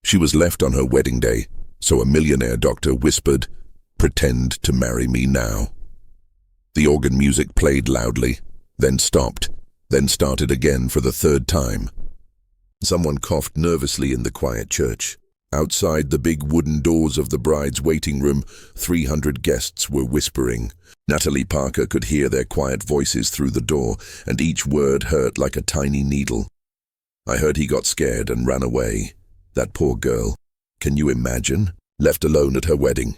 She was left on her wedding day, so a millionaire doctor whispered, "Pretend to marry me now." The organ music played loudly, then stopped, then started again for the third time. Someone coughed nervously in the quiet church. Outside the big wooden doors of the bride's waiting room, 300 guests were whispering. Natalie Parker could hear their quiet voices through the door, and each word hurt like a tiny needle. "I heard he got scared and ran away. That poor girl. Can you imagine? Left alone at her wedding."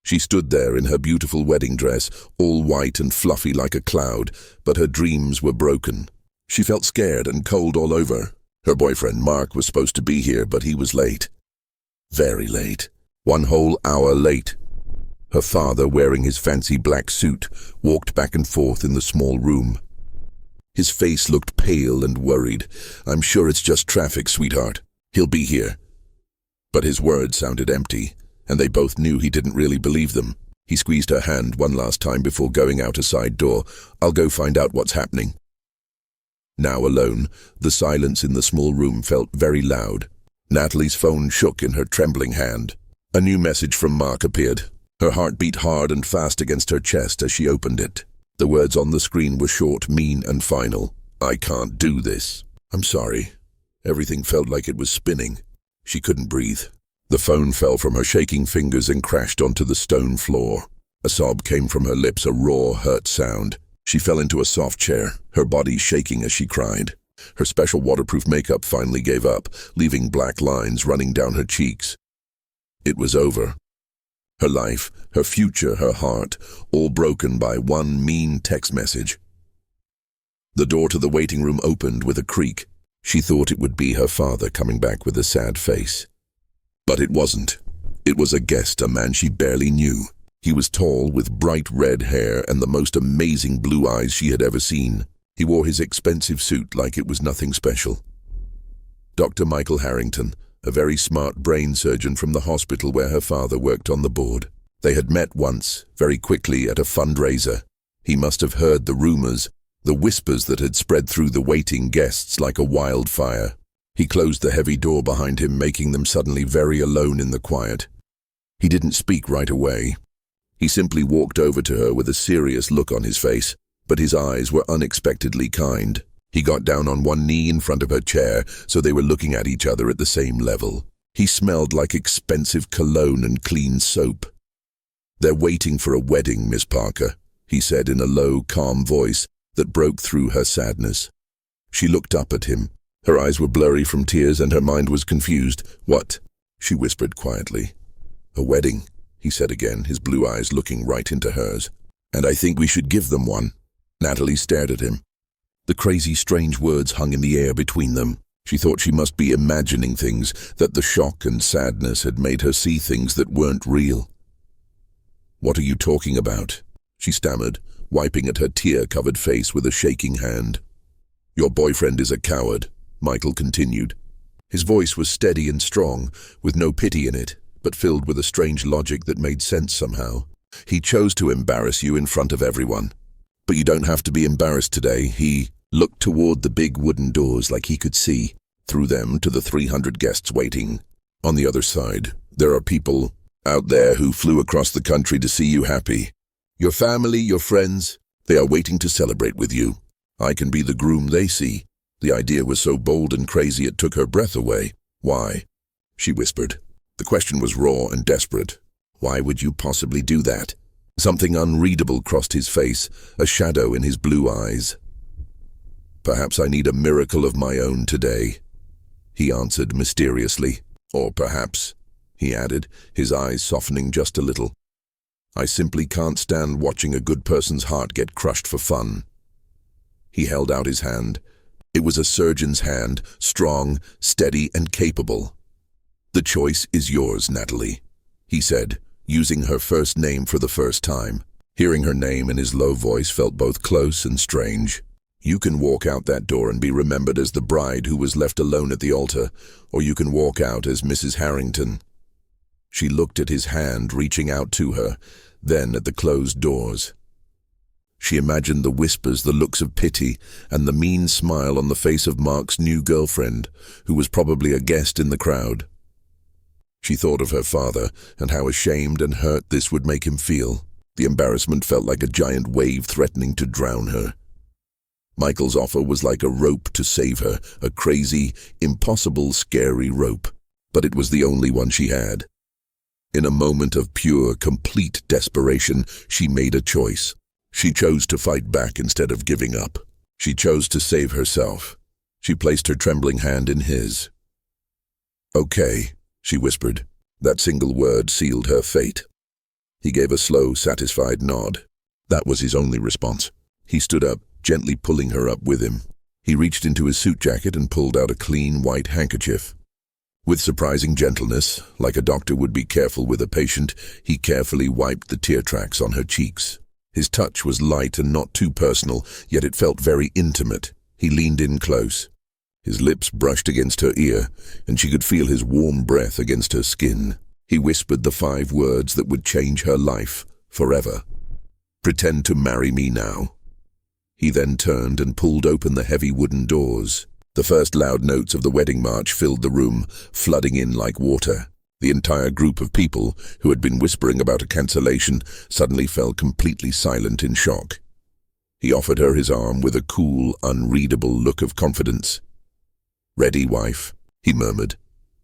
She stood there in her beautiful wedding dress, all white and fluffy like a cloud, but her dreams were broken. She felt scared and cold all over. Her boyfriend Mark was supposed to be here, but he was late. Very late. 1 whole hour late. Her father, wearing his fancy black suit, walked back and forth in the small room. His face looked pale and worried. "I'm sure it's just traffic, sweetheart. He'll be here." But his words sounded empty, and they both knew he didn't really believe them. He squeezed her hand one last time before going out a side door. "I'll go find out what's happening." Now alone, the silence in the small room felt very loud. Natalie's phone shook in her trembling hand. A new message from Mark appeared. Her heart beat hard and fast against her chest as she opened it. The words on the screen were short, mean, and final. "I can't do this. I'm sorry." Everything felt like it was spinning. She couldn't breathe. The phone fell from her shaking fingers and crashed onto the stone floor. A sob came from her lips, a raw, hurt sound. She fell into a soft chair, her body shaking as she cried. Her special waterproof makeup finally gave up, leaving black lines running down her cheeks. It was over. Her life, her future, her heart, all broken by one mean text message. The door to the waiting room opened with a creak. She thought it would be her father coming back with a sad face. But it wasn't. It was a guest, a man she barely knew. He was tall, with bright red hair and the most amazing blue eyes she had ever seen. He wore his expensive suit like it was nothing special. Dr. Michael Harrington, a very smart brain surgeon from the hospital where her father worked on the board. They had met once, very quickly, at a fundraiser. He must have heard the rumors, the whispers that had spread through the waiting guests like a wildfire. He closed the heavy door behind him, making them suddenly very alone in the quiet. He didn't speak right away. He simply walked over to her with a serious look on his face, but his eyes were unexpectedly kind. He got down on one knee in front of her chair, so they were looking at each other at the same level. He smelled like expensive cologne and clean soap. "They're waiting for a wedding, Miss Parker," he said in a low, calm voice that broke through her sadness. She looked up at him. Her eyes were blurry from tears and her mind was confused. "What?" she whispered quietly. "A wedding," he said again, his blue eyes looking right into hers. "And I think we should give them one." Natalie stared at him. The crazy, strange words hung in the air between them. She thought she must be imagining things, that the shock and sadness had made her see things that weren't real. "What are you talking about?" she stammered, wiping at her tear-covered face with a shaking hand. "Your boyfriend is a coward," Michael continued. His voice was steady and strong, with no pity in it, but filled with a strange logic that made sense somehow. "He chose to embarrass you in front of everyone. But you don't have to be embarrassed today." He looked toward the big wooden doors like he could see, through them, to the 300 guests waiting. "On the other side, there are people out there who flew across the country to see you happy. Your family, your friends, they are waiting to celebrate with you. I can be the groom they see." The idea was so bold and crazy it took her breath away. "Why?" she whispered. The question was raw and desperate. Why would you possibly do that? Something unreadable crossed his face, a shadow in his blue eyes. "Perhaps I need a miracle of my own today," he answered mysteriously. "Or perhaps," he added, his eyes softening just a little, "I simply can't stand watching a good person's heart get crushed for fun." He held out his hand. It was a surgeon's hand, strong, steady, and capable. "The choice is yours, Natalie," he said, using her first name for the first time. Hearing her name in his low voice felt both close and strange. "You can walk out that door and be remembered as the bride who was left alone at the altar, or you can walk out as Mrs. Harrington." She looked at his hand reaching out to her, then at the closed doors. She imagined the whispers, the looks of pity, and the mean smile on the face of Mark's new girlfriend, who was probably a guest in the crowd. She thought of her father and how ashamed and hurt this would make him feel. The embarrassment felt like a giant wave threatening to drown her. Michael's offer was like a rope to save her, a crazy, impossible, scary rope, but it was the only one she had. In a moment of pure, complete desperation, she made a choice. She chose to fight back instead of giving up. She chose to save herself. She placed her trembling hand in his. "Okay," she whispered. That single word sealed her fate. He gave a slow, satisfied nod. That was his only response. He stood up, gently pulling her up with him. He reached into his suit jacket and pulled out a clean white handkerchief. With surprising gentleness, like a doctor would be careful with a patient, he carefully wiped the tear tracks on her cheeks. His touch was light and not too personal, yet it felt very intimate. He leaned in close. His lips brushed against her ear, and she could feel his warm breath against her skin. He whispered the 5 words that would change her life, forever. "Pretend to marry me now." He then turned and pulled open the heavy wooden doors. The first loud notes of the wedding march filled the room, flooding in like water. The entire group of people, who had been whispering about a cancellation, suddenly fell completely silent in shock. He offered her his arm with a cool, unreadable look of confidence. "Ready, wife?" he murmured,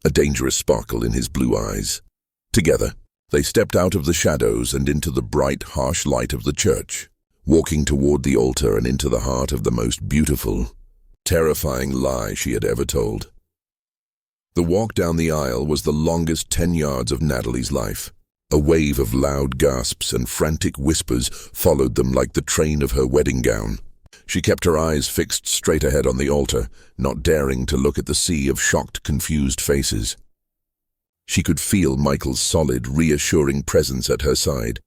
a dangerous sparkle in his blue eyes. Together, they stepped out of the shadows and into the bright, harsh light of the church, walking toward the altar and into the heart of the most beautiful, terrifying lie she had ever told. The walk down the aisle was the longest 10 yards of Natalie's life. A wave of loud gasps and frantic whispers followed them like the train of her wedding gown. She kept her eyes fixed straight ahead on the altar, not daring to look at the sea of shocked, confused faces. She could feel Michael's solid, reassuring presence at her side.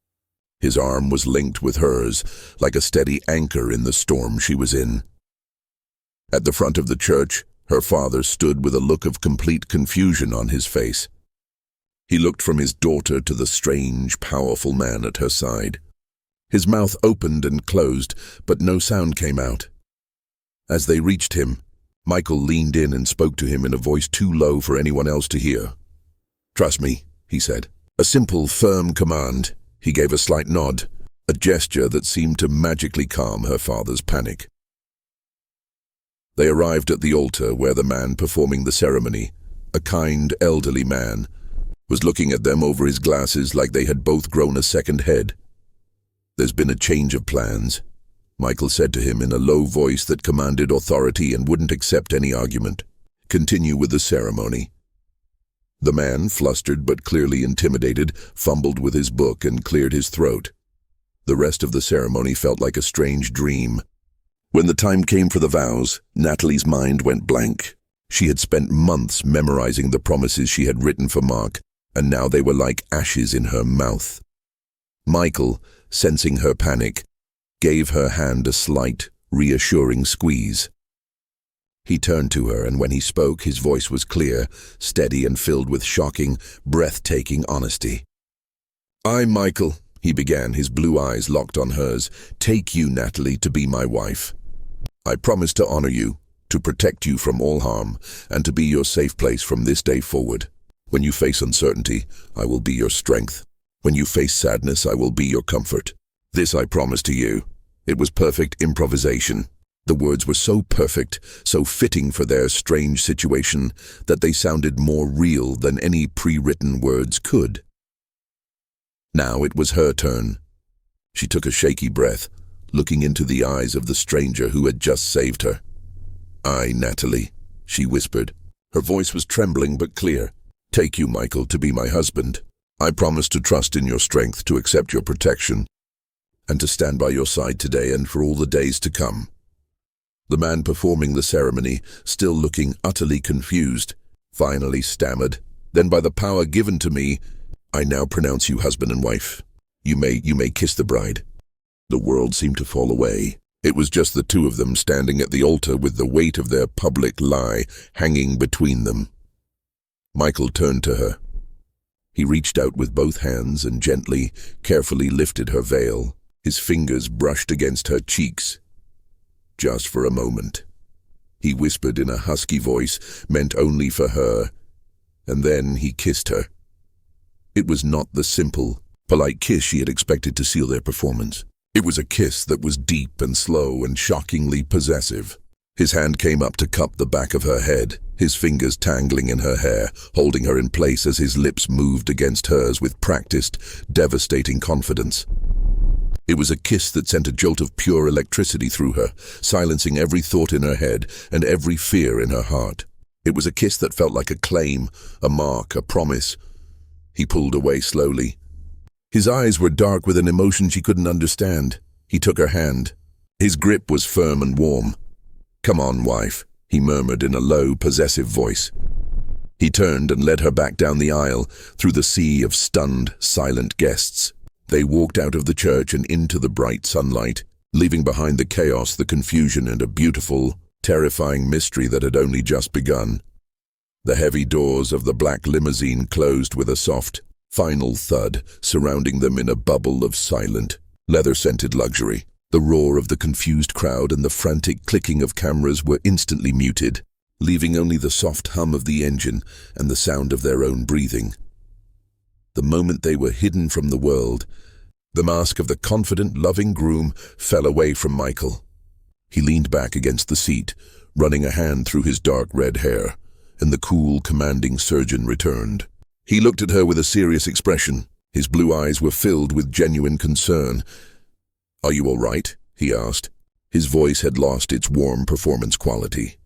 His arm was linked with hers, like a steady anchor in the storm she was in. At the front of the church, her father stood with a look of complete confusion on his face. He looked from his daughter to the strange, powerful man at her side. His mouth opened and closed, but no sound came out. As they reached him, Michael leaned in and spoke to him in a voice too low for anyone else to hear. "Trust me," he said. A simple, firm command. He gave a slight nod, a gesture that seemed to magically calm her father's panic. They arrived at the altar where the man performing the ceremony, a kind, elderly man, was looking at them over his glasses like they had both grown a second head. "There's been a change of plans," Michael said to him in a low voice that commanded authority and wouldn't accept any argument. "Continue with the ceremony." The man, flustered but clearly intimidated, fumbled with his book and cleared his throat. The rest of the ceremony felt like a strange dream. When the time came for the vows, Natalie's mind went blank. She had spent months memorizing the promises she had written for Mark, and now they were like ashes in her mouth. Michael, sensing her panic, gave her hand a slight, reassuring squeeze. He turned to her, and when he spoke, his voice was clear, steady, and filled with shocking, breathtaking honesty. "I, Michael," he began, his blue eyes locked on hers, "take you, Natalie, to be my wife. I promise to honor you, to protect you from all harm, and to be your safe place from this day forward. When you face uncertainty, I will be your strength. When you face sadness, I will be your comfort. This I promise to you." It was perfect improvisation. The words were so perfect, so fitting for their strange situation, that they sounded more real than any pre-written words could. Now it was her turn. She took a shaky breath, looking into the eyes of the stranger who had just saved her. "I, Natalie," she whispered. Her voice was trembling but clear. "Take you, Michael, to be my husband. I promise to trust in your strength, to accept your protection, and to stand by your side today and for all the days to come." The man performing the ceremony, still looking utterly confused, finally stammered. "Then by the power given to me, I now pronounce you husband and wife. You may kiss the bride." The world seemed to fall away. It was just the two of them standing at the altar with the weight of their public lie hanging between them. Michael turned to her. He reached out with both hands and gently, carefully lifted her veil. His fingers brushed against her cheeks. Just for a moment. He whispered in a husky voice, meant only for her, and then he kissed her. It was not the simple, polite kiss she had expected to seal their performance. It was a kiss that was deep and slow and shockingly possessive. His hand came up to cup the back of her head, his fingers tangling in her hair, holding her in place as his lips moved against hers with practiced, devastating confidence. It was a kiss that sent a jolt of pure electricity through her, silencing every thought in her head and every fear in her heart. It was a kiss that felt like a claim, a mark, a promise. He pulled away slowly. His eyes were dark with an emotion she couldn't understand. He took her hand. His grip was firm and warm. "Come on, wife," he murmured in a low, possessive voice. He turned and led her back down the aisle, through the sea of stunned, silent guests. They walked out of the church and into the bright sunlight, leaving behind the chaos, the confusion, and a beautiful, terrifying mystery that had only just begun. The heavy doors of the black limousine closed with a soft, final thud, surrounding them in a bubble of silent, leather-scented luxury. The roar of the confused crowd and the frantic clicking of cameras were instantly muted, leaving only the soft hum of the engine and the sound of their own breathing. The moment they were hidden from the world, the mask of the confident, loving groom fell away from Michael. He leaned back against the seat, running a hand through his dark red hair, and the cool, commanding surgeon returned. He looked at her with a serious expression. His blue eyes were filled with genuine concern. "Are you all right?" he asked. His voice had lost its warm performance quality.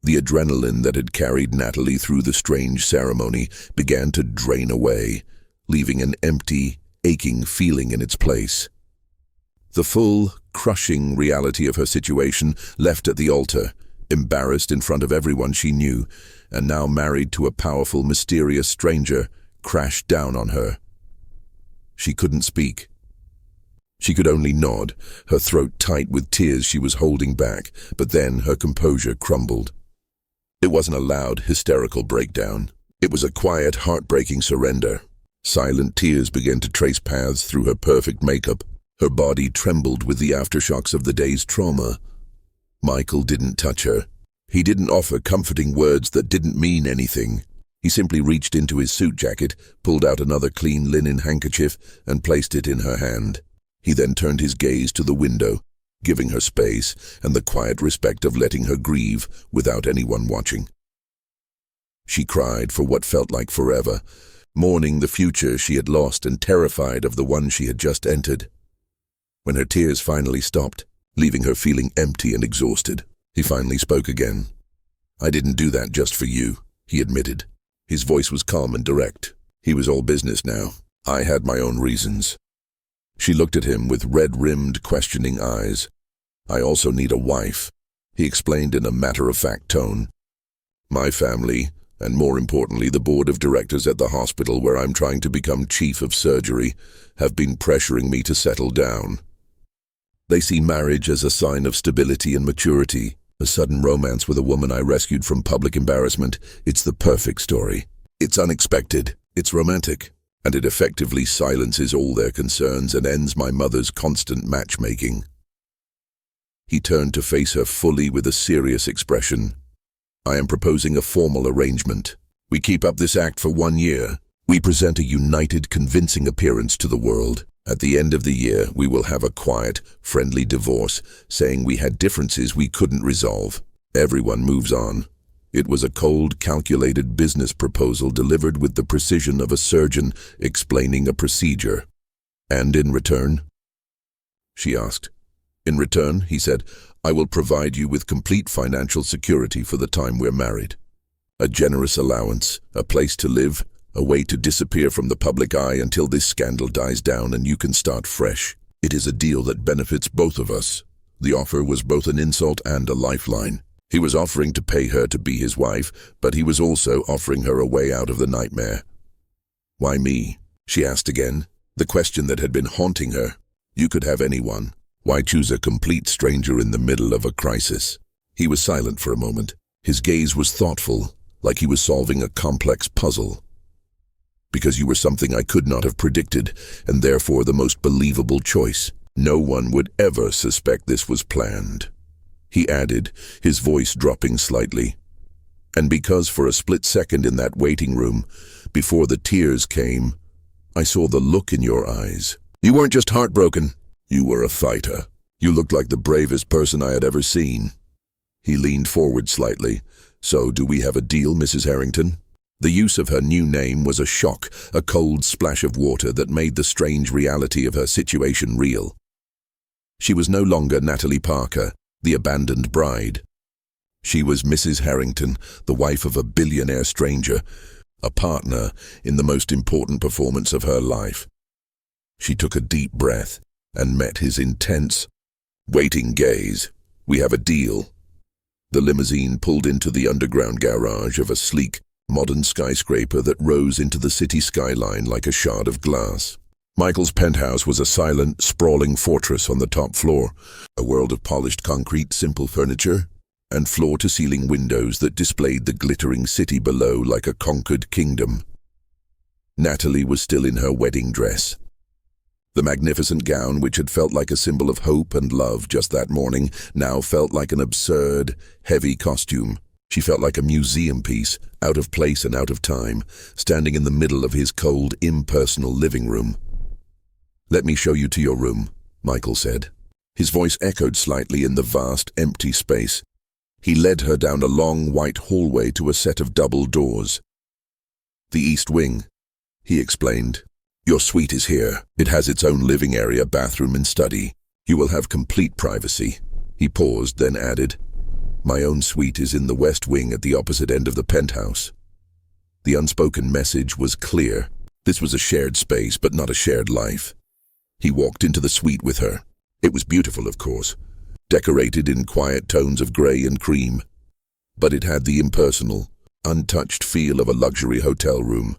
The adrenaline that had carried Natalie through the strange ceremony began to drain away, leaving an empty, aching feeling in its place. The full, crushing reality of her situation, left at the altar, embarrassed in front of everyone she knew, and now married to a powerful, mysterious stranger, crashed down on her. She couldn't speak. She could only nod, her throat tight with tears she was holding back, but then her composure crumbled. It wasn't a loud, hysterical breakdown. It was a quiet, heartbreaking surrender. Silent tears began to trace paths through her perfect makeup. Her body trembled with the aftershocks of the day's trauma. Michael didn't touch her. He didn't offer comforting words that didn't mean anything. He simply reached into his suit jacket, pulled out another clean linen handkerchief, and placed it in her hand. He then turned his gaze to the window, giving her space and the quiet respect of letting her grieve without anyone watching. She cried for what felt like forever, mourning the future she had lost and terrified of the one she had just entered. When her tears finally stopped, leaving her feeling empty and exhausted, he finally spoke again. "I didn't do that just for you," he admitted. His voice was calm and direct. He was all business now. "I had my own reasons." She looked at him with red-rimmed, questioning eyes. "I also need a wife," he explained in a matter-of-fact tone. "My family, and more importantly the board of directors at the hospital where I'm trying to become chief of surgery, have been pressuring me to settle down. They see marriage as a sign of stability and maturity, a sudden romance with a woman I rescued from public embarrassment. It's the perfect story. It's unexpected, it's romantic, and it effectively silences all their concerns and ends my mother's constant matchmaking." He turned to face her fully with a serious expression. "I am proposing a formal arrangement. We keep up this act for 1 year. We present a united, convincing appearance to the world. At the end of the year, we will have a quiet, friendly divorce, saying we had differences we couldn't resolve. Everyone moves on." It was a cold, calculated business proposal delivered with the precision of a surgeon explaining a procedure. "And in return?" she asked. "In return," he said, "I will provide you with complete financial security for the time we're married. A generous allowance, a place to live, a way to disappear from the public eye until this scandal dies down and you can start fresh. It is a deal that benefits both of us." The offer was both an insult and a lifeline. He was offering to pay her to be his wife, but he was also offering her a way out of the nightmare. "Why me?" she asked again, the question that had been haunting her. "You could have anyone. Why choose a complete stranger in the middle of a crisis?" He was silent for a moment. His gaze was thoughtful, like he was solving a complex puzzle. "Because you were something I could not have predicted, and therefore the most believable choice. No one would ever suspect this was planned. He added, his voice dropping slightly. And because for a split second in that waiting room, before the tears came, I saw the look in your eyes. You weren't just heartbroken. You were a fighter. You looked like the bravest person I had ever seen. He leaned forward slightly. So, do we have a deal, Mrs. Harrington? The use of her new name was a shock, a cold splash of water that made the strange reality of her situation real. She was no longer Natalie Parker, the abandoned bride. She was Mrs. Harrington, the wife of a billionaire stranger, a partner in the most important performance of her life. She took a deep breath and met his intense, waiting gaze. We have a deal. The limousine pulled into the underground garage of a sleek, modern skyscraper that rose into the city skyline like a shard of glass. Michael's penthouse was a silent, sprawling fortress on the top floor, a world of polished concrete, simple furniture, and floor-to-ceiling windows that displayed the glittering city below like a conquered kingdom. Natalie was still in her wedding dress. The magnificent gown, which had felt like a symbol of hope and love just that morning, now felt like an absurd, heavy costume. She felt like a museum piece, out of place and out of time, standing in the middle of his cold, impersonal living room. "Let me show you to your room," Michael said. His voice echoed slightly in the vast, empty space. He led her down a long, white hallway to a set of double doors. "The East Wing," he explained. "Your suite is here. It has its own living area, bathroom and study. You will have complete privacy." He paused, then added, "My own suite is in the West Wing at the opposite end of the penthouse." The unspoken message was clear. This was a shared space, but not a shared life. He walked into the suite with her. It was beautiful, of course, decorated in quiet tones of grey and cream, but it had the impersonal, untouched feel of a luxury hotel room.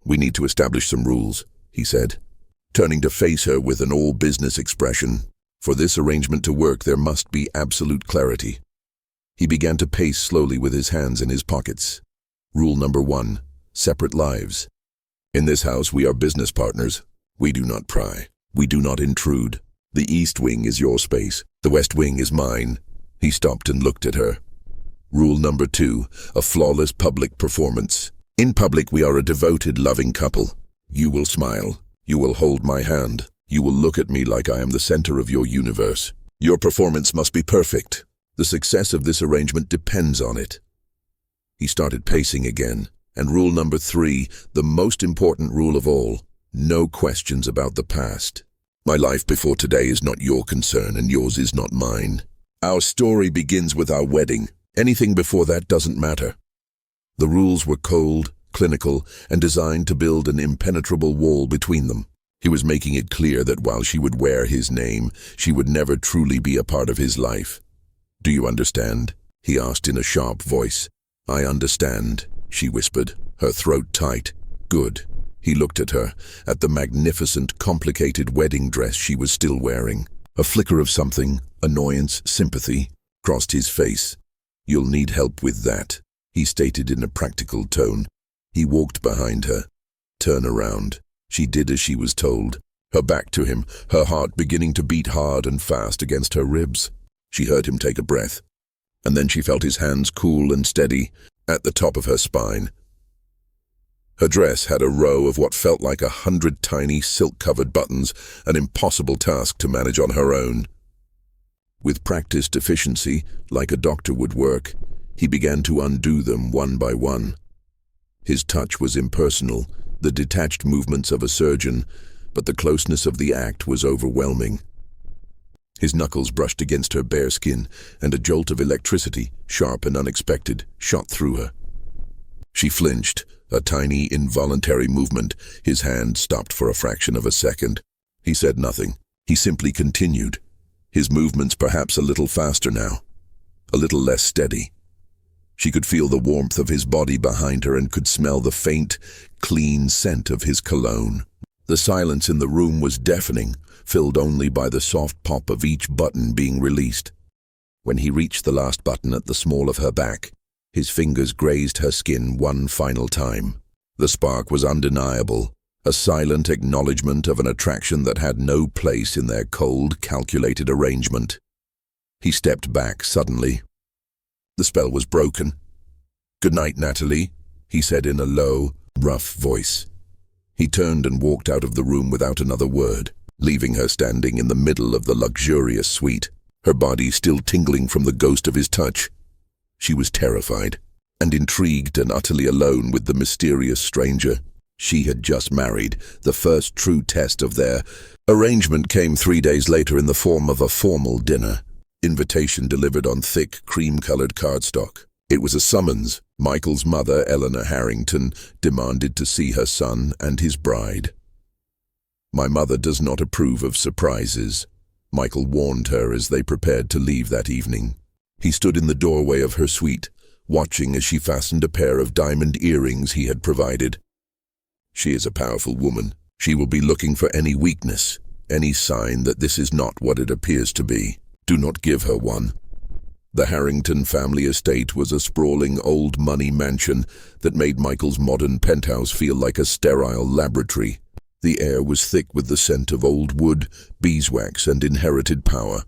"We need to establish some rules," he said, turning to face her with an all-business expression. "For this arrangement to work, there must be absolute clarity." He began to pace slowly with his hands in his pockets. Rule number 1, separate lives. In this house, we are business partners. We do not pry. We do not intrude. The East Wing is your space. The West Wing is mine. He stopped and looked at her. Rule number 2, a flawless public performance. In public, we are a devoted, loving couple. You will smile. You will hold my hand. You will look at me like I am the center of your universe. Your performance must be perfect. The success of this arrangement depends on it. He started pacing again. And rule number 3, the most important rule of all, no questions about the past. My life before today is not your concern, and yours is not mine. Our story begins with our wedding. Anything before that doesn't matter. The rules were cold, clinical, and designed to build an impenetrable wall between them. He was making it clear that while she would wear his name, she would never truly be a part of his life. "Do you understand?" he asked in a sharp voice. "I understand," she whispered, her throat tight. "Good." He looked at her, at the magnificent, complicated wedding dress she was still wearing. A flicker of something, annoyance, sympathy, crossed his face. "You'll need help with that," he stated in a practical tone. He walked behind her. "Turn around." She did as she was told, her back to him, her heart beginning to beat hard and fast against her ribs. She heard him take a breath, and then she felt his hands cool and steady at the top of her spine. Her dress had a row of what felt like 100 tiny silk-covered buttons, an impossible task to manage on her own. With practiced efficiency, like a doctor would work, he began to undo them one by one. His touch was impersonal, the detached movements of a surgeon, but the closeness of the act was overwhelming. His knuckles brushed against her bare skin, and a jolt of electricity, sharp and unexpected, shot through her. She flinched, a tiny, involuntary movement. His hand stopped for a fraction of a second. He said nothing. He simply continued, his movements perhaps a little faster now, a little less steady. She could feel the warmth of his body behind her and could smell the faint, clean scent of his cologne. The silence in the room was deafening, filled only by the soft pop of each button being released. When he reached the last button at the small of her back, his fingers grazed her skin one final time. The spark was undeniable, a silent acknowledgement of an attraction that had no place in their cold, calculated arrangement. He stepped back suddenly. The spell was broken. "Good night, Natalie," he said in a low, rough voice. He turned and walked out of the room without another word, leaving her standing in the middle of the luxurious suite, her body still tingling from the ghost of his touch. She was terrified, and intrigued and utterly alone with the mysterious stranger. She had just married. The first true test of their arrangement came 3 days later in the form of a formal dinner. Invitation delivered on thick, cream-colored cardstock. It was a summons. Michael's mother, Eleanor Harrington, demanded to see her son and his bride. "My mother does not approve of surprises," Michael warned her as they prepared to leave that evening. He stood in the doorway of her suite, watching as she fastened a pair of diamond earrings he had provided. "She is a powerful woman. She will be looking for any weakness, any sign that this is not what it appears to be. Do not give her one." The Harrington family estate was a sprawling old money mansion that made Michael's modern penthouse feel like a sterile laboratory. The air was thick with the scent of old wood, beeswax, and inherited power.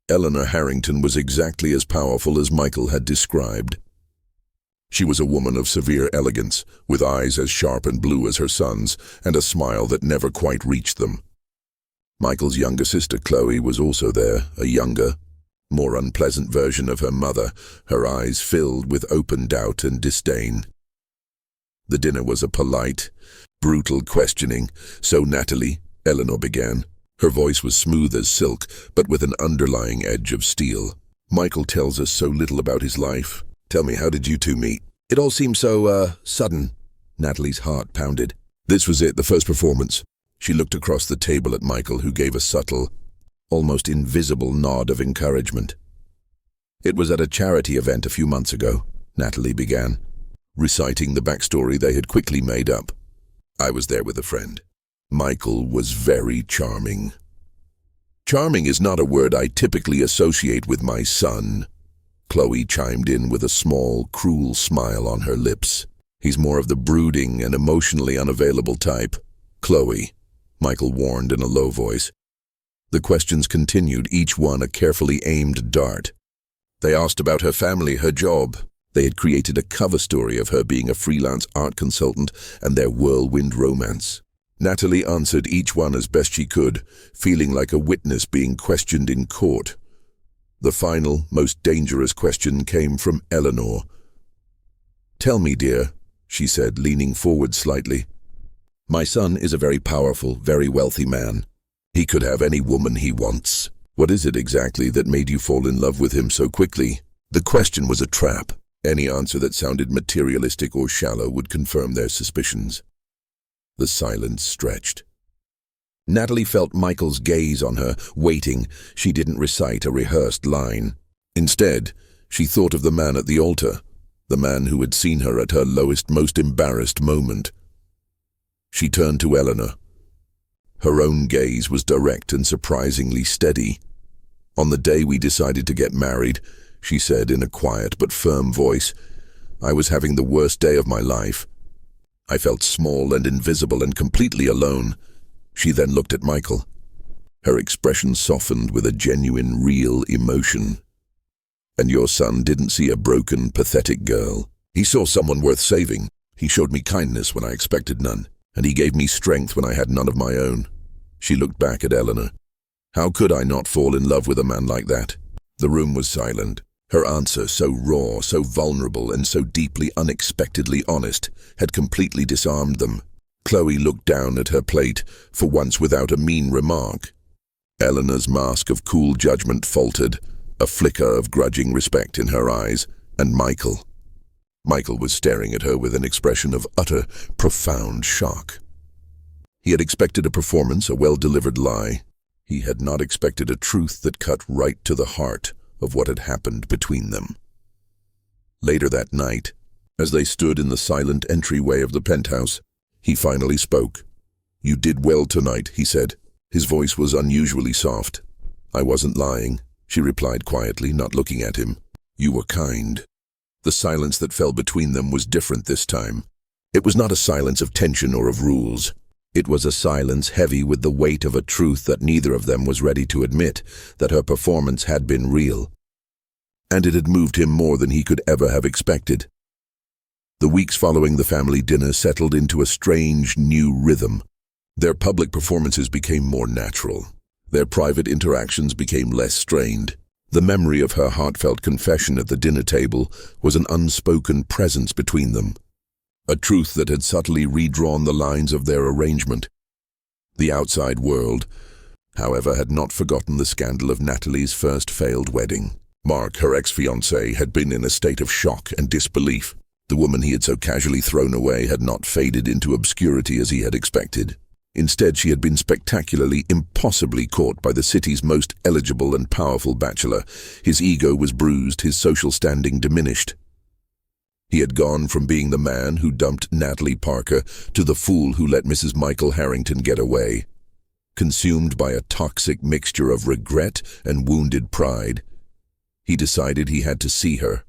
Eleanor Harrington was exactly as powerful as Michael had described. She was a woman of severe elegance, with eyes as sharp and blue as her son's, and a smile that never quite reached them. Michael's younger sister Chloe was also there, a younger, more unpleasant version of her mother, her eyes filled with open doubt and disdain. The dinner was a polite, brutal questioning. "So, Natalie," Eleanor began. Her voice was smooth as silk, but with an underlying edge of steel. "Michael tells us so little about his life. Tell me, how did you two meet?" "It all seemed so, sudden." Natalie's heart pounded. "This was it, the first performance." She looked across the table at Michael, who gave a subtle, almost invisible nod of encouragement. "It was at a charity event a few months ago," Natalie began, reciting the backstory they had quickly made up. "I was there with a friend. Michael was very charming." "Charming is not a word I typically associate with my son," Chloe chimed in with a small, cruel smile on her lips. "He's more of the brooding and emotionally unavailable type." "Chloe," Michael warned in a low voice. The questions continued, each one a carefully aimed dart. They asked about her family, her job. They had created a cover story of her being a freelance art consultant and their whirlwind romance. Natalie answered each one as best she could, feeling like a witness being questioned in court. The final, most dangerous question came from Eleanor. "Tell me, dear," she said, leaning forward slightly. "My son is a very powerful, very wealthy man. He could have any woman he wants. What is it exactly that made you fall in love with him so quickly?" The question was a trap. Any answer that sounded materialistic or shallow would confirm their suspicions. The silence stretched. Natalie felt Michael's gaze on her, waiting. She didn't recite a rehearsed line. Instead, she thought of the man at the altar, the man who had seen her at her lowest, most embarrassed moment. She turned to Eleanor. Her own gaze was direct and surprisingly steady. "On the day we decided to get married," she said in a quiet but firm voice, "I was having the worst day of my life. I felt small and invisible and completely alone." She then looked at Michael. Her expression softened with a genuine, real emotion. "And your son didn't see a broken, pathetic girl. He saw someone worth saving. He showed me kindness when I expected none, and he gave me strength when I had none of my own." She looked back at Eleanor. "How could I not fall in love with a man like that?" The room was silent. Her answer, so raw, so vulnerable, and so deeply unexpectedly honest, had completely disarmed them. Chloe looked down at her plate, for once without a mean remark. Eleanor's mask of cool judgment faltered, a flicker of grudging respect in her eyes, and Michael was staring at her with an expression of utter, profound shock. He had expected a performance, a well-delivered lie. He had not expected a truth that cut right to the heart of what had happened between them. Later that night, as they stood in the silent entryway of the penthouse, he finally spoke. "You did well tonight," he said. His voice was unusually soft. "I wasn't lying," she replied quietly, not looking at him. "You were kind." The silence that fell between them was different this time. It was not a silence of tension or of rules. It was a silence heavy with the weight of a truth that neither of them was ready to admit, that her performance had been real. And it had moved him more than he could ever have expected. The weeks following the family dinner settled into a strange new rhythm. Their public performances became more natural. Their private interactions became less strained. The memory of her heartfelt confession at the dinner table was an unspoken presence between them, a truth that had subtly redrawn the lines of their arrangement. The outside world, however, had not forgotten the scandal of Natalie's first failed wedding. Mark, her ex-fiancé, had been in a state of shock and disbelief. The woman he had so casually thrown away had not faded into obscurity as he had expected. Instead, she had been spectacularly, impossibly caught by the city's most eligible and powerful bachelor. His ego was bruised, his social standing diminished. He had gone from being the man who dumped Natalie Parker to the fool who let Mrs. Michael Harrington get away. Consumed by a toxic mixture of regret and wounded pride, he decided he had to see her.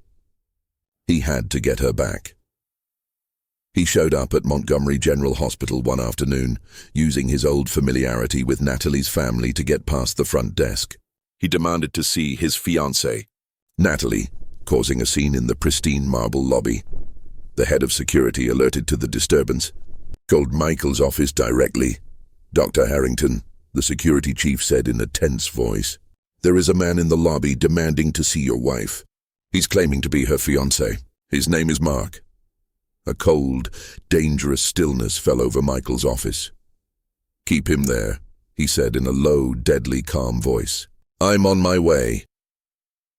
He had to get her back. He showed up at Montgomery General Hospital one afternoon, using his old familiarity with Natalie's family to get past the front desk. He demanded to see his fiancée, Natalie, causing a scene in the pristine marble lobby. The head of security, alerted to the disturbance, called Michael's office directly. "Dr. Harrington," the security chief said in a tense voice, "there is a man in the lobby demanding to see your wife. He's claiming to be her fiancé. His name is Mark." A cold, dangerous stillness fell over Michael's office. "Keep him there," he said in a low, deadly calm voice. "I'm on my way."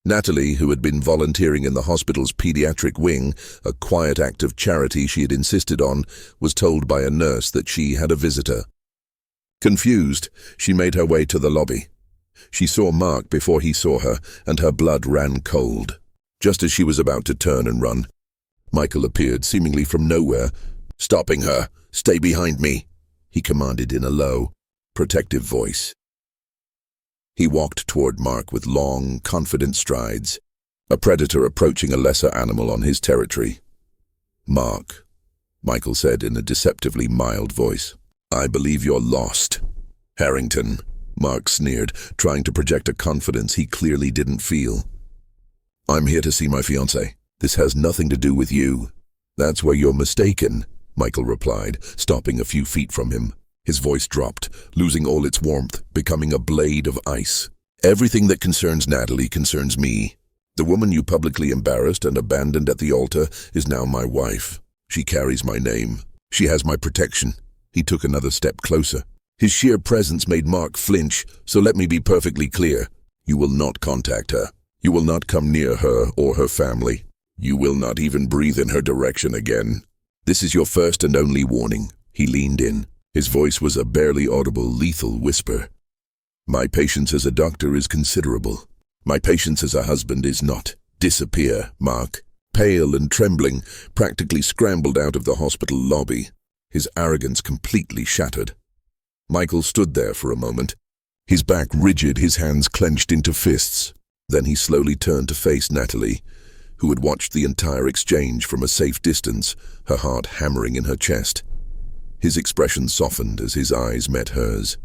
Natalie, who had been volunteering in the hospital's pediatric wing, a quiet act of charity she had insisted on, was told by a nurse that she had a visitor. Confused, she made her way to the lobby. She saw Mark before he saw her, and her blood ran cold. Just as she was about to turn and run, Michael appeared, seemingly from nowhere. "Stopping her! Stay behind me!" he commanded in a low, protective voice. He walked toward Mark with long, confident strides, a predator approaching a lesser animal on his territory. "Mark," Michael said in a deceptively mild voice, "I believe you're lost." "Harrington," Mark sneered, trying to project a confidence he clearly didn't feel. "I'm here to see my fiancée. This has nothing to do with you." "That's where you're mistaken," Michael replied, stopping a few feet from him. His voice dropped, losing all its warmth, becoming a blade of ice. "Everything that concerns Natalie concerns me. The woman you publicly embarrassed and abandoned at the altar is now my wife. She carries my name. She has my protection." He took another step closer. His sheer presence made Mark flinch, "So let me be perfectly clear. You will not contact her. You will not come near her or her family. You will not even breathe in her direction again. This is your first and only warning." He leaned in. His voice was a barely audible, lethal whisper. "My patience as a doctor is considerable. My patience as a husband is not. Disappear, Mark." Pale and trembling, practically scrambled out of the hospital lobby, his arrogance completely shattered. Michael stood there for a moment, his back rigid, his hands clenched into fists. Then he slowly turned to face Natalie, who had watched the entire exchange from a safe distance, her heart hammering in her chest. His expression softened as his eyes met hers.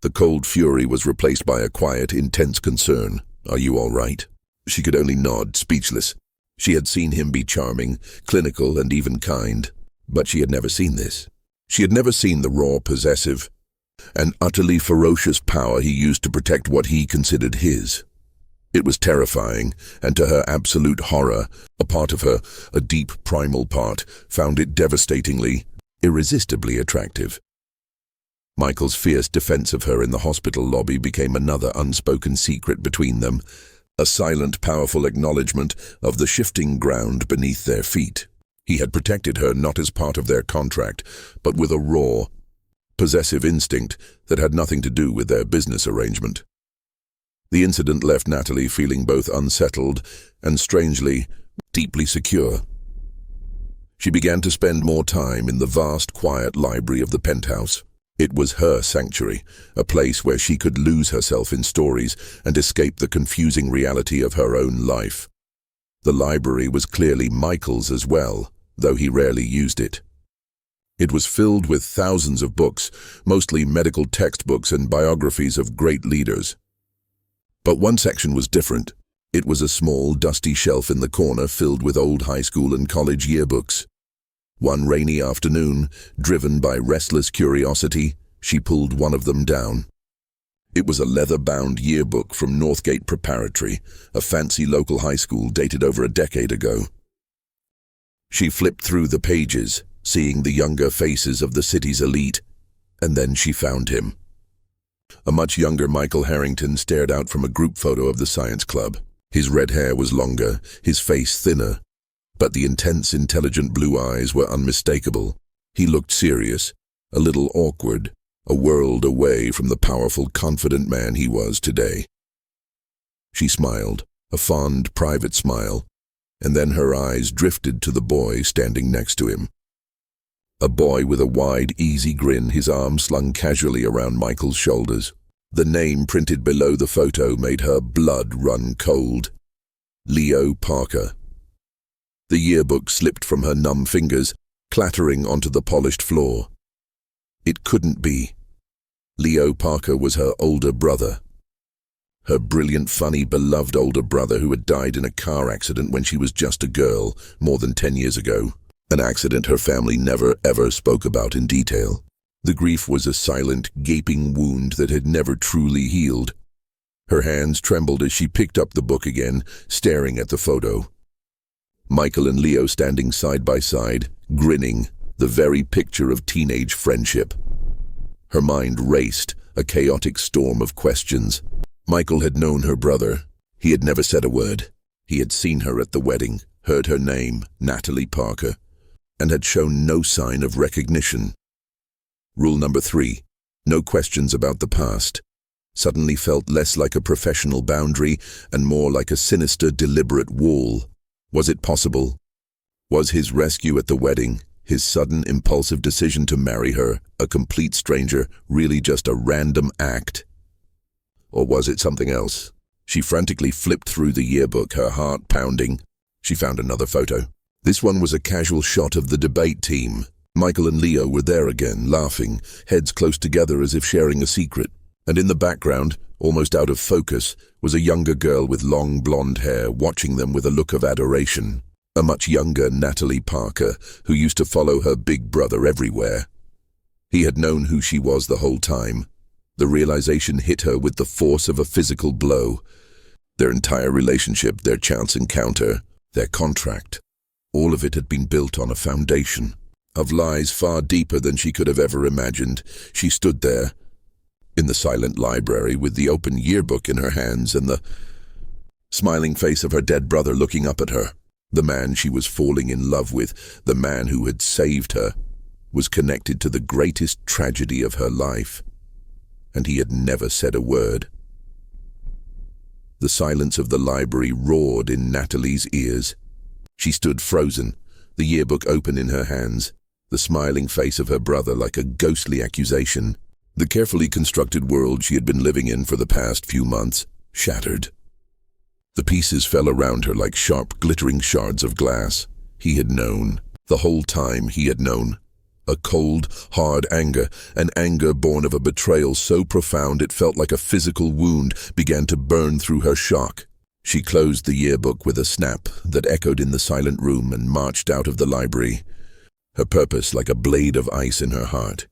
The cold fury was replaced by a quiet, intense concern. "Are you all right?" She could only nod, speechless. She had seen him be charming, clinical, and even kind, but she had never seen this. She had never seen the raw, possessive, and utterly ferocious power he used to protect what he considered his. It was terrifying, and to her absolute horror, a part of her, a deep primal part, found it devastatingly, irresistibly attractive. Michael's fierce defense of her in the hospital lobby became another unspoken secret between them, a silent, powerful acknowledgement of the shifting ground beneath their feet. He had protected her not as part of their contract, but with a raw, possessive instinct that had nothing to do with their business arrangement. The incident left Natalie feeling both unsettled and, strangely, deeply secure. She began to spend more time in the vast, quiet library of the penthouse. It was her sanctuary, a place where she could lose herself in stories and escape the confusing reality of her own life. The library was clearly Michael's as well, though he rarely used it. It was filled with thousands of books, mostly medical textbooks and biographies of great leaders. But one section was different. It was a small, dusty shelf in the corner filled with old high school and college yearbooks. One rainy afternoon, driven by restless curiosity, she pulled one of them down. It was a leather-bound yearbook from Northgate Preparatory, a fancy local high school dated over a decade ago. She flipped through the pages, seeing the younger faces of the city's elite, and then she found him. A much younger Michael Harrington stared out from a group photo of the science club. His red hair was longer, his face thinner, but the intense, intelligent blue eyes were unmistakable. He looked serious, a little awkward, a world away from the powerful, confident man he was today. She smiled, a fond, private smile, and then her eyes drifted to the boy standing next to him. A boy with a wide, easy grin, his arm slung casually around Michael's shoulders. The name printed below the photo made her blood run cold. Leo Parker. The yearbook slipped from her numb fingers, clattering onto the polished floor. It couldn't be. Leo Parker was her older brother. Her brilliant, funny, beloved older brother who had died in a car accident when she was just a girl, more than 10 years ago. An accident her family never, ever spoke about in detail. The grief was a silent, gaping wound that had never truly healed. Her hands trembled as she picked up the book again, staring at the photo. Michael and Leo standing side by side, grinning, the very picture of teenage friendship. Her mind raced, a chaotic storm of questions. Michael had known her brother. He had never said a word. He had seen her at the wedding, heard her name, Natalie Parker, and had shown no sign of recognition. Rule number 3, no questions about the past, suddenly felt less like a professional boundary and more like a sinister, deliberate wall. Was it possible? Was his rescue at the wedding, his sudden, impulsive decision to marry her, a complete stranger, really just a random act? Or was it something else? She frantically flipped through the yearbook, her heart pounding. She found another photo. This one was a casual shot of the debate team. Michael and Leo were there again, laughing, heads close together as if sharing a secret. And in the background, almost out of focus, was a younger girl with long blonde hair watching them with a look of adoration. A much younger Natalie Parker, who used to follow her big brother everywhere. He had known who she was the whole time. The realization hit her with the force of a physical blow. Their entire relationship, their chance encounter, their contract, all of it had been built on a foundation of lies far deeper than she could have ever imagined. She stood there, in the silent library, with the open yearbook in her hands and the smiling face of her dead brother looking up at her. The man she was falling in love with, the man who had saved her, was connected to the greatest tragedy of her life, and he had never said a word. The silence of the library roared in Natalie's ears. She stood frozen, the yearbook open in her hands, the smiling face of her brother like a ghostly accusation. The carefully constructed world she had been living in for the past few months shattered. The pieces fell around her like sharp, glittering shards of glass. He had known. The whole time he had known. A cold, hard anger, an anger born of a betrayal so profound it felt like a physical wound, began to burn through her shock. She closed the yearbook with a snap that echoed in the silent room and marched out of the library, her purpose like a blade of ice in her heart.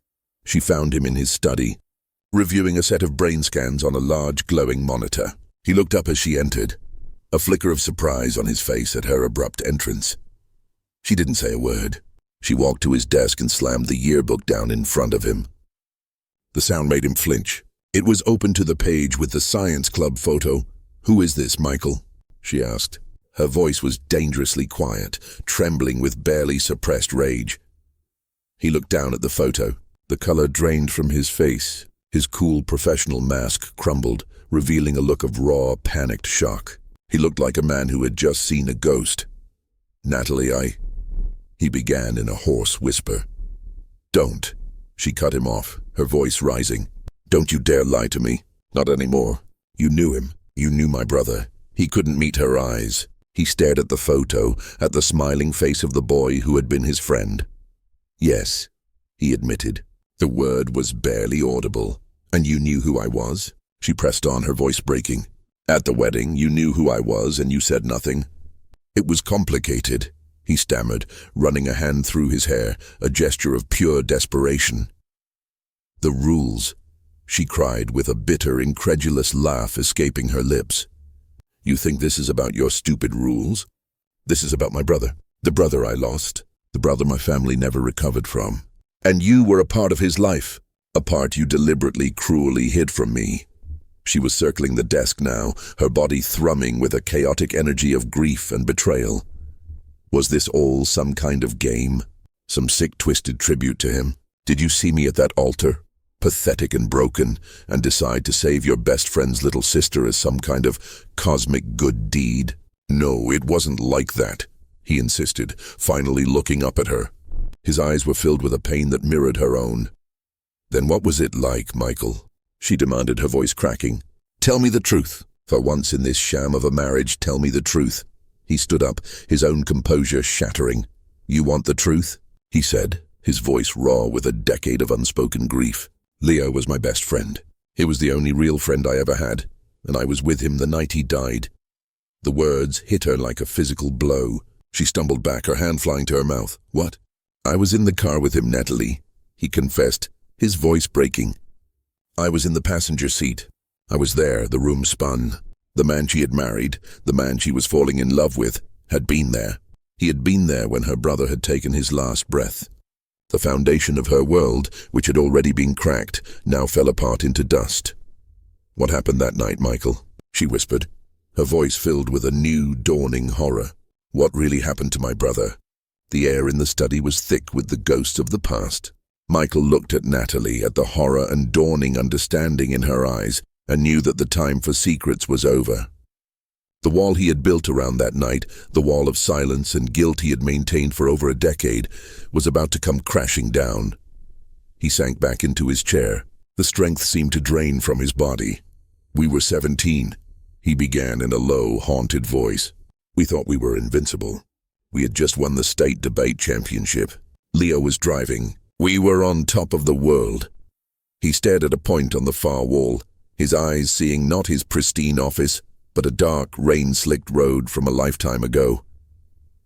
She found him in his study, reviewing a set of brain scans on a large, glowing monitor. He looked up as she entered, a flicker of surprise on his face at her abrupt entrance. She didn't say a word. She walked to his desk and slammed the yearbook down in front of him. The sound made him flinch. It was open to the page with the science club photo. "Who is this, Michael?" she asked. Her voice was dangerously quiet, trembling with barely suppressed rage. He looked down at the photo. The color drained from his face. His cool professional mask crumbled, revealing a look of raw, panicked shock. He looked like a man who had just seen a ghost. "Natalie, he began in a hoarse whisper. "Don't," she cut him off, her voice rising. "Don't you dare lie to me. Not anymore. You knew him. You knew my brother. He couldn't meet her eyes. He stared at the photo, at the smiling face of the boy who had been his friend. "Yes," he admitted. The word was barely audible. "And you knew who I was?" She pressed on, her voice breaking. "At the wedding, you knew who I was and you said nothing?" "It was complicated," he stammered, running a hand through his hair, a gesture of pure desperation. "The rules," she cried with a bitter, incredulous laugh escaping her lips. "You think this is about your stupid rules? This is about my brother, the brother I lost, the brother my family never recovered from. And you were a part of his life, a part you deliberately, cruelly hid from me." She was circling the desk now, her body thrumming with a chaotic energy of grief and betrayal. Was this all some kind of game? Some sick, twisted tribute to him? Did you see me at that altar, pathetic and broken, and decide to save your best friend's little sister as some kind of cosmic good deed? "No, it wasn't like that," he insisted, finally looking up at her. His eyes were filled with a pain that mirrored her own. "Then what was it like, Michael?" she demanded, her voice cracking. "Tell me the truth. For once in this sham of a marriage, tell me the truth." He stood up, his own composure shattering. "You want the truth?" he said, his voice raw with a decade of unspoken grief. "Leo was my best friend. He was the only real friend I ever had, and I was with him the night he died." The words hit her like a physical blow. She stumbled back, her hand flying to her mouth. "What?" "I was in the car with him, Natalie," he confessed, his voice breaking. "I was in the passenger seat. I was there, the room spun. The man she had married, the man she was falling in love with, had been there. He had been there when her brother had taken his last breath. The foundation of her world, which had already been cracked, now fell apart into dust." "What happened that night, Michael?" she whispered, her voice filled with a new, dawning horror. "What really happened to my brother?" The air in the study was thick with the ghosts of the past. Michael looked at Natalie, at the horror and dawning understanding in her eyes, and knew that the time for secrets was over. The wall he had built around that night, the wall of silence and guilt he had maintained for over a decade, was about to come crashing down. He sank back into his chair. The strength seemed to drain from his body. "We were 17, he began in a low, haunted voice. "We thought we were invincible. We had just won the state debate championship. Leo was driving. We were on top of the world." He stared at a point on the far wall, his eyes seeing not his pristine office, but a dark, rain-slicked road from a lifetime ago.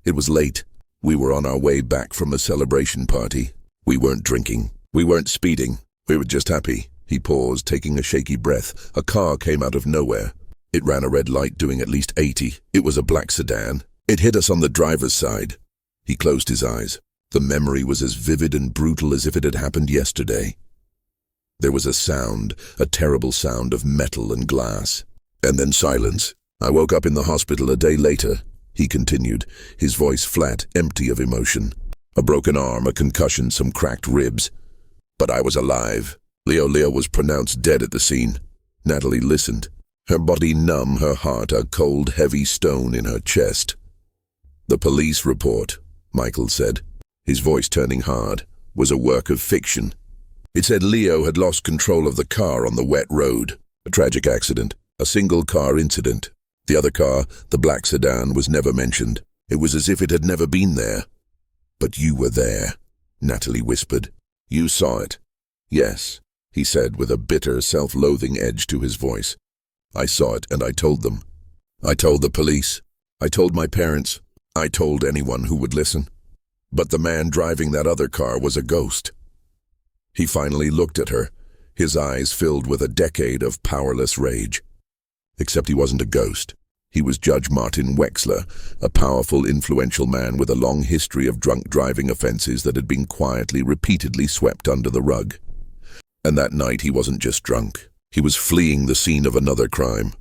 It was late. We were on our way back from a celebration party. We weren't drinking. We weren't speeding. We were just happy. He paused, taking a shaky breath. A car came out of nowhere. It ran a red light doing at least 80. It was a black sedan. It hit us on the driver's side. He closed his eyes. The memory was as vivid and brutal as if it had happened yesterday. There was a sound, a terrible sound of metal and glass. And then silence. "I woke up in the hospital a day later," he continued, his voice flat, empty of emotion. "A broken arm, a concussion, some cracked ribs. But I was alive. Leo was pronounced dead at the scene." Natalie listened, her body numb, her heart a cold, heavy stone in her chest. "The police report," Michael said, his voice turning hard, "was a work of fiction. It said Leo had lost control of the car on the wet road. A tragic accident, a single-car incident. The other car, the black sedan, was never mentioned. It was as if it had never been there." "But you were there," Natalie whispered. "You saw it." "Yes," he said with a bitter, self-loathing edge to his voice. "I saw it and I told them. I told the police. I told my parents. I told anyone who would listen. But the man driving that other car was a ghost." He finally looked at her, his eyes filled with a decade of powerless rage. Except he wasn't a ghost. He was Judge Martin Wexler, a powerful, influential man with a long history of drunk driving offenses that had been quietly, repeatedly swept under the rug. And that night he wasn't just drunk. He was fleeing the scene of another crime.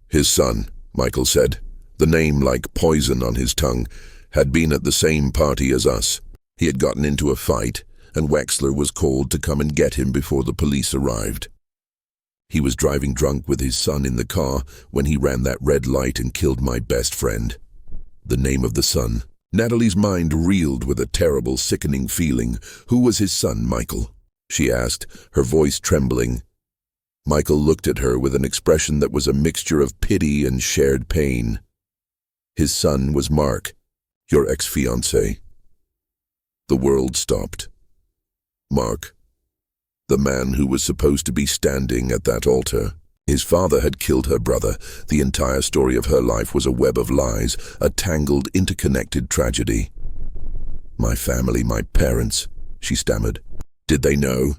His son, Michael said, the name like poison on his tongue, had been at the same party as us. He had gotten into a fight, and Wexler was called to come and get him before the police arrived. He was driving drunk with his son in the car when he ran that red light and killed my best friend. The name of the son. Natalie's mind reeled with a terrible, sickening feeling. "Who was his son, Michael?" she asked, her voice trembling. Michael looked at her with an expression that was a mixture of pity and shared pain. His son was Mark, your ex-fiancé. The world stopped. Mark, the man who was supposed to be standing at that altar. His father had killed her brother. The entire story of her life was a web of lies, a tangled, interconnected tragedy. My family, my parents, she stammered. Did they know?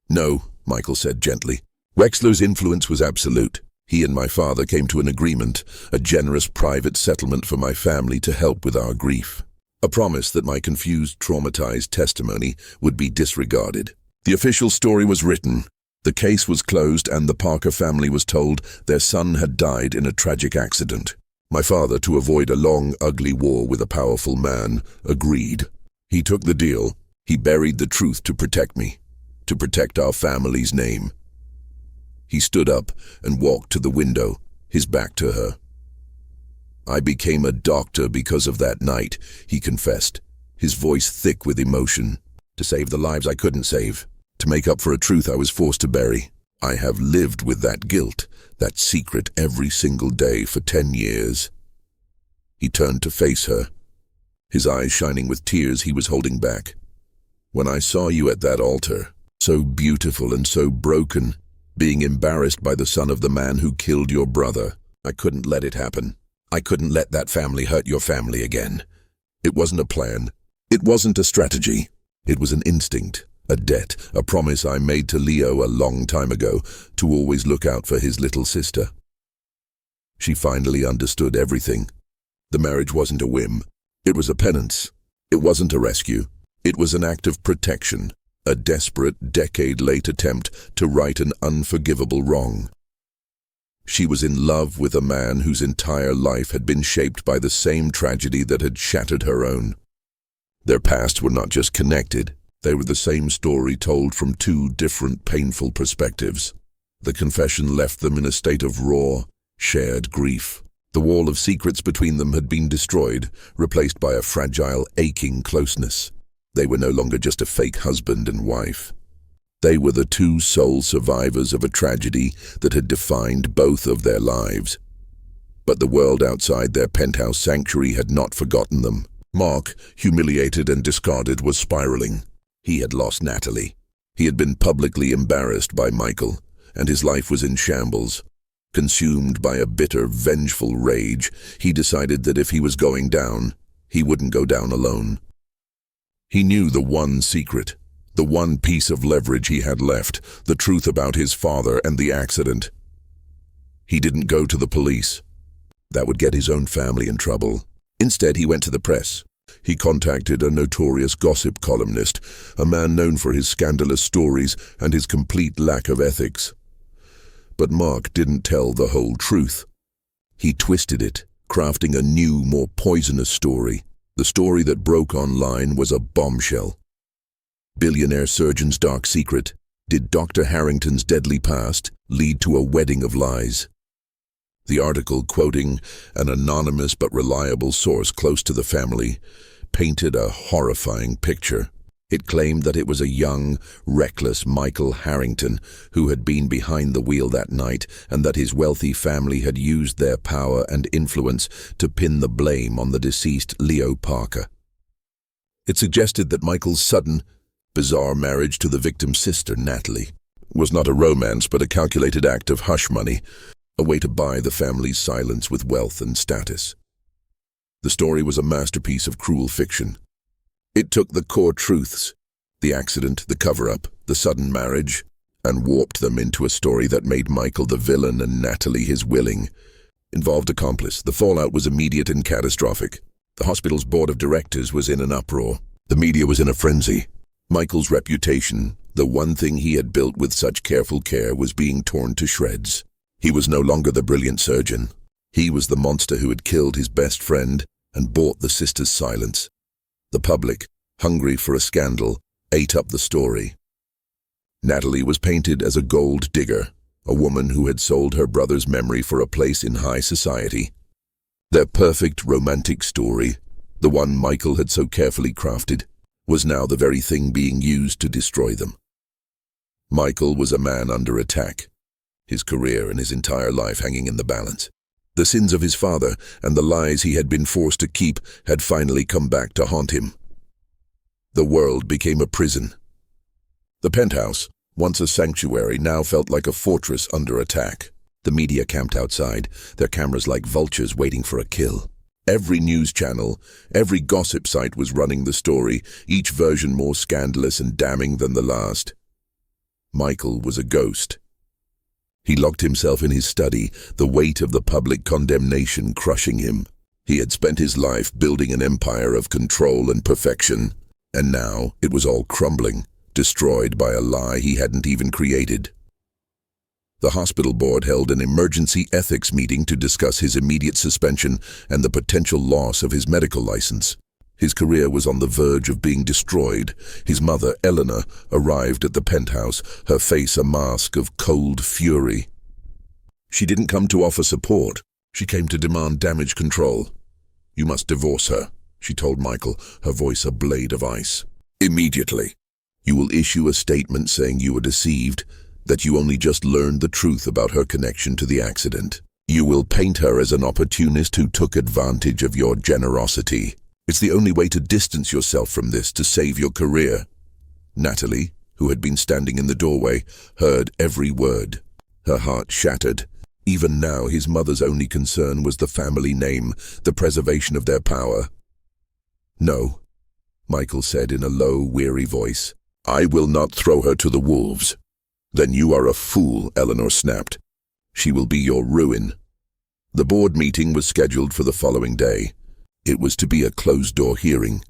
No, Michael said gently. Wexler's influence was absolute. He and my father came to an agreement, a generous private settlement for my family to help with our grief. A promise that my confused, traumatized testimony would be disregarded. The official story was written. The case was closed and the Parker family was told their son had died in a tragic accident. My father, to avoid a long, ugly war with a powerful man, agreed. He took the deal. He buried the truth to protect me, to protect our family's name. He stood up and walked to the window, his back to her. I became a doctor because of that night, he confessed, his voice thick with emotion. To save the lives I couldn't save, to make up for a truth I was forced to bury. I have lived with that guilt, that secret every single day for 10 years. He turned to face her, his eyes shining with tears he was holding back. When I saw you at that altar, so beautiful and so broken, being embarrassed by the son of the man who killed your brother, I couldn't let it happen. I couldn't let that family hurt your family again. It wasn't a plan. It wasn't a strategy. It was an instinct, a debt, a promise I made to Leo a long time ago to always look out for his little sister. She finally understood everything. The marriage wasn't a whim. It was a penance. It wasn't a rescue. It was an act of protection, a desperate, decade-late attempt to right an unforgivable wrong. She was in love with a man whose entire life had been shaped by the same tragedy that had shattered her own. Their pasts were not just connected, they were the same story told from two different painful perspectives. The confession left them in a state of raw, shared grief. The wall of secrets between them had been destroyed, replaced by a fragile, aching closeness. They were no longer just a fake husband and wife. They were the two sole survivors of a tragedy that had defined both of their lives. But the world outside their penthouse sanctuary had not forgotten them. Mark, humiliated and discarded, was spiraling. He had lost Natalie. He had been publicly embarrassed by Michael, and his life was in shambles. Consumed by a bitter, vengeful rage, he decided that if he was going down, he wouldn't go down alone. He knew the one secret, the one piece of leverage he had left, the truth about his father and the accident. He didn't go to the police. That would get his own family in trouble. Instead, he went to the press. He contacted a notorious gossip columnist, a man known for his scandalous stories and his complete lack of ethics. But Mark didn't tell the whole truth. He twisted it, crafting a new, more poisonous story. The story that broke online was a bombshell. Billionaire surgeon's dark secret. Did Dr. Harrington's deadly past lead to a wedding of lies? The article, quoting an anonymous but reliable source close to the family, painted a horrifying picture. It claimed that it was a young, reckless Michael Harrington who had been behind the wheel that night, and that his wealthy family had used their power and influence to pin the blame on the deceased Leo Parker. It suggested that Michael's sudden, bizarre marriage to the victim's sister, Natalie, was not a romance but a calculated act of hush money, a way to buy the family's silence with wealth and status. The story was a masterpiece of cruel fiction. It took the core truths, the accident, the cover-up, the sudden marriage, and warped them into a story that made Michael the villain and Natalie his willing, involved accomplice. The fallout was immediate and catastrophic. The hospital's board of directors was in an uproar. The media was in a frenzy. Michael's reputation, the one thing he had built with such careful care, was being torn to shreds. He was no longer the brilliant surgeon. He was the monster who had killed his best friend and bought the sister's silence. The public, hungry for a scandal, ate up the story. Natalie was painted as a gold digger, a woman who had sold her brother's memory for a place in high society. Their perfect romantic story, the one Michael had so carefully crafted, was now the very thing being used to destroy them. Michael was a man under attack, his career and his entire life hanging in the balance. The sins of his father and the lies he had been forced to keep had finally come back to haunt him. The world became a prison. The penthouse, once a sanctuary, now felt like a fortress under attack. The media camped outside, their cameras like vultures waiting for a kill. Every news channel, every gossip site was running the story, each version more scandalous and damning than the last. Michael was a ghost. He locked himself in his study, the weight of the public condemnation crushing him. He had spent his life building an empire of control and perfection, and now it was all crumbling, destroyed by a lie he hadn't even created. The hospital board held an emergency ethics meeting to discuss his immediate suspension and the potential loss of his medical license. His career was on the verge of being destroyed. His mother, Eleanor, arrived at the penthouse, her face a mask of cold fury. She didn't come to offer support. She came to demand damage control. "You must divorce her," she told Michael, her voice a blade of ice. "Immediately. You will issue a statement saying you were deceived, that you only just learned the truth about her connection to the accident. You will paint her as an opportunist who took advantage of your generosity. It's the only way to distance yourself from this, to save your career." Natalie, who had been standing in the doorway, heard every word. Her heart shattered. Even now, his mother's only concern was the family name, the preservation of their power. "No," Michael said in a low, weary voice. "I will not throw her to the wolves." "Then you are a fool," Eleanor snapped. "She will be your ruin." The board meeting was scheduled for the following day. It was to be a closed-door hearing,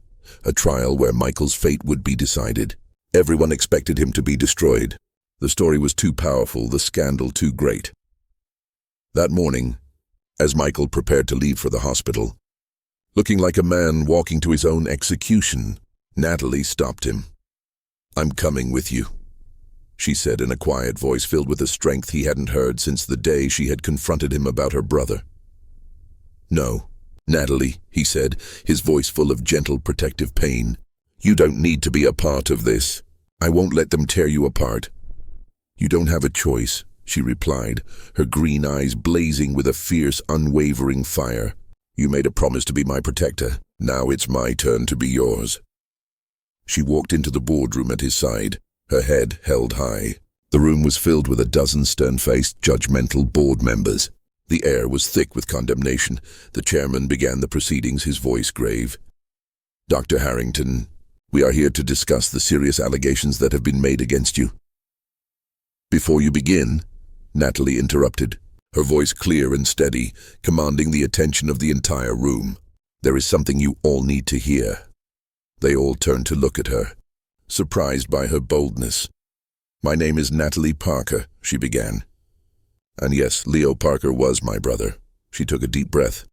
a trial where Michael's fate would be decided. Everyone expected him to be destroyed. The story was too powerful, the scandal too great. That morning, as Michael prepared to leave for the hospital, looking like a man walking to his own execution, Natalie stopped him. "I'm coming with you," she said in a quiet voice filled with a strength he hadn't heard since the day she had confronted him about her brother. "No, Natalie," he said, his voice full of gentle, protective pain. "You don't need to be a part of this. I won't let them tear you apart." "You don't have a choice," she replied, her green eyes blazing with a fierce, unwavering fire. "You made a promise to be my protector. Now it's my turn to be yours." She walked into the boardroom at his side, her head held high. The room was filled with a dozen stern-faced, judgmental board members. The air was thick with condemnation. The chairman began the proceedings, his voice grave. "Dr. Harrington, we are here to discuss the serious allegations that have been made against you." "Before you begin," Natalie interrupted, her voice clear and steady, commanding the attention of the entire room. "There is something you all need to hear." They all turned to look at her, surprised by her boldness. "My name is Natalie Parker," she began. "And yes, Leo Parker was my brother." She took a deep breath,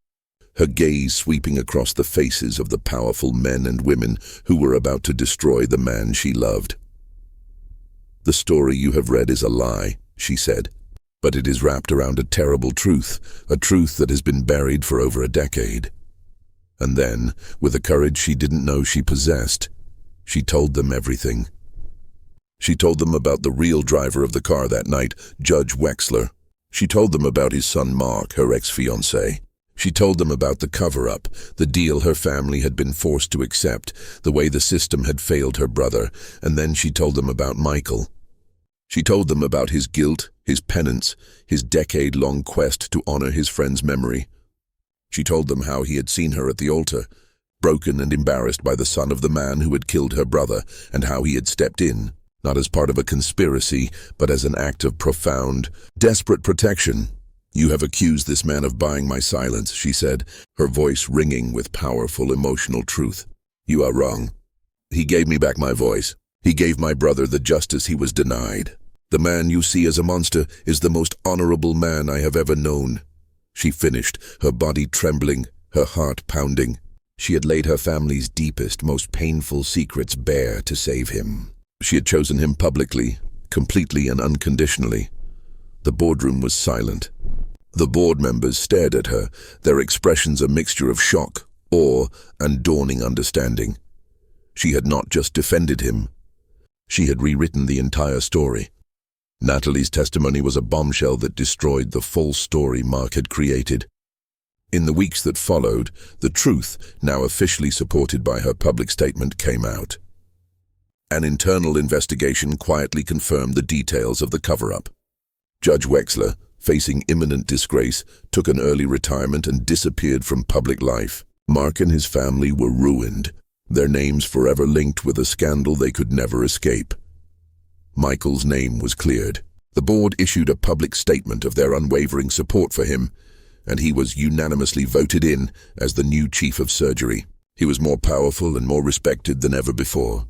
her gaze sweeping across the faces of the powerful men and women who were about to destroy the man she loved. "The story you have read is a lie," she said, "but it is wrapped around a terrible truth, a truth that has been buried for over a decade." And then, with a courage she didn't know she possessed, she told them everything. She told them about the real driver of the car that night, Judge Wexler. She told them about his son Mark, her ex-fiancé. She told them about the cover-up, the deal her family had been forced to accept, the way the system had failed her brother, and then she told them about Michael. She told them about his guilt, his penance, his decade-long quest to honor his friend's memory. She told them how he had seen her at the altar, broken and embarrassed by the son of the man who had killed her brother, and how he had stepped in, not as part of a conspiracy, but as an act of profound, desperate protection. "You have accused this man of buying my silence," she said, her voice ringing with powerful emotional truth. "You are wrong. He gave me back my voice. He gave my brother the justice he was denied. The man you see as a monster is the most honorable man I have ever known." She finished, her body trembling, her heart pounding. She had laid her family's deepest, most painful secrets bare to save him. She had chosen him publicly, completely and unconditionally. The boardroom was silent. The board members stared at her, their expressions a mixture of shock, awe, and dawning understanding. She had not just defended him. She had rewritten the entire story. Natalie's testimony was a bombshell that destroyed the false story Mark had created. In the weeks that followed, the truth, now officially supported by her public statement, came out. An internal investigation quietly confirmed the details of the cover-up. Judge Wexler, facing imminent disgrace, took an early retirement and disappeared from public life. Mark and his family were ruined, their names forever linked with a scandal they could never escape. Michael's name was cleared. The board issued a public statement of their unwavering support for him, and he was unanimously voted in as the new chief of surgery. He was more powerful and more respected than ever before.